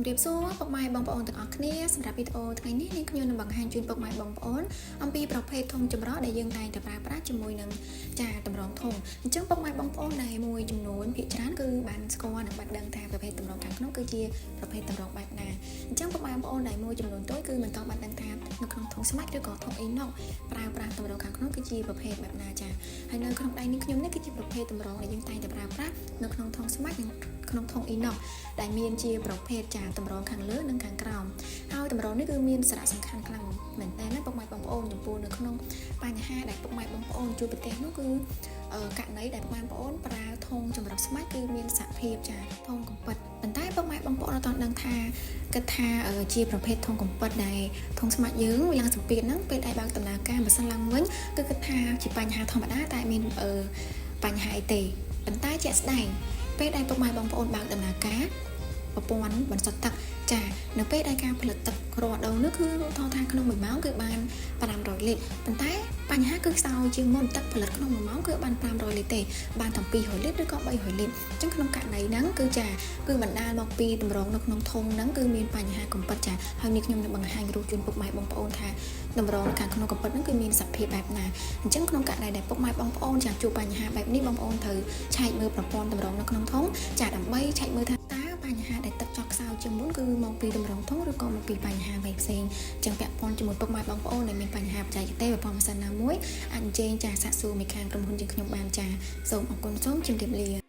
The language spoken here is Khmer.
ជំរាបសួរពុកម៉ែបងប្អូនទាំងអស់គ្នាសម្រាប់វីដេអូថ្ងៃនេះនាងខ្ញុំនឹងបង្ហាញជូនពុកម៉ែបងប្អូនអំពីប្រភេទធុងចម្រោះដែលយើងតែងតែប្រើប្រាស់ជាមួយនឹងចាតម្រងធុងអញ្ចឹងពុកម៉ែបងប្អូនដែលមួយចំនួនភាគច្រើនគឺបានស្គាល់និងបានដឹងថាប្រភេទតម្រងខាងក្នុងគឺជាប្រភេទតម្រងបែបណាអញ្ចឹងពុកម៉ែបងប្អូនដែលមួយចំនួនតូចគឺមិនតបានដឹងថានៅក្នុងធុងស្មាច់ឬក៏ធុងអ៊ីណុកប្រើប្រាស់តម្រងខាងក្នុងគឺជាប្រភេទបែបណាចាហើយនៅក្នុងដៃនាងខ្ញុំនេះគឺជាប្រភេទតម្រងដែលយើងតែងតែប្រើប្រាស់នៅក្នុងធុងស្មាច់និងក្នុងធុងអ៊ីណុកដែលមានជាប្រភេទចាតម្រងខាងលើនិងខាងក្រោមហើយតម្រងនេះគឺមានសារៈសំខាន់ខ្លាំងមែនតើណាពុកម៉ែបងប្អូនចំពោះនៅក្នុងបញ្ហាដែលពុកម៉ែបងប្អូនជួបប្រទះនោះគឺករណីដែលពុកម៉ែបងប្អូនប្រើធុងចម្រោះស្មាច់គឺមានសភាពចាធុងកំពិតប៉ុន្តែពុកម៉ែបងប្អូនអត់ដឹងថាគិតថាជាប្រភេទធុងកំពិតដែលធុងស្មាច់យើងវាឡើងសម្ពាធហ្នឹងពេលដែលបើកដំណើរការបើសិនឡើងវិញគឺគិតថាជាបញ្ហាធម្មតាតែមានបញ្ហាអីទេប៉ុន្តែជាក់ស្ដែងពេលដែលពុកម៉ែបងប្អូនបើកដំណើរការប្រព័ន្ធបន្សុទ្ធទឹកចានៅពេលដែលការផលិតទឹករាល់ដងនោះគឺថតថាក្នុង1ម៉ោងគឺបាន500លីត្រប៉ុន្តែបញ្ហាគឺខ្សោយជាងមុនទឹកផលិតក្នុង1ម៉ោងគឺបាន500លីត្រទេបានតែ200លីត្រឬក៏300លីត្រអញ្ចឹងក្នុងករណីហ្នឹងគឺបណ្ដាលមកពីតម្រងនៅក្នុងធុងហ្នឹងគឺមានបញ្ហាកំពិតចាហើយនេះខ្ញុំនឹងបង្ហាញរូបជូនពុកម៉ែបងប្អូនថាតម្រងខាងក្នុងកំពិតហ្នឹងគឺមានសភាពបែបណាអញ្ចឹងក្នុងករណីដែលពុកម៉ែបងប្អូនចាជួបបញ្ហាបែបនេះបងប្អូនត្រូវឆែកមើលប្រព័ន្ធតម្រងនៅក្នុងធុងចាដើម្បីឆែកមើលថាបញ្ហាដែលទឹកចុះខ្សោយជាងមុនគឺមកពីតម្រងធុងឬក៏មកពីបញ្ហាផ្សេងៗចឹងពាក់ព័ន្ធជាមួយពុកម៉ែបងប្អូនដែលមានបញ្ហាបច្ចេកទេសប្រព័ន្ធម៉ាស៊ីនណាមួយអាចអញ្ជើញចាសាកសួរមេខានក្រុមហ៊ុនយើងខ្ញុំបានចាសូមអរគុណសូមជម្រាបលា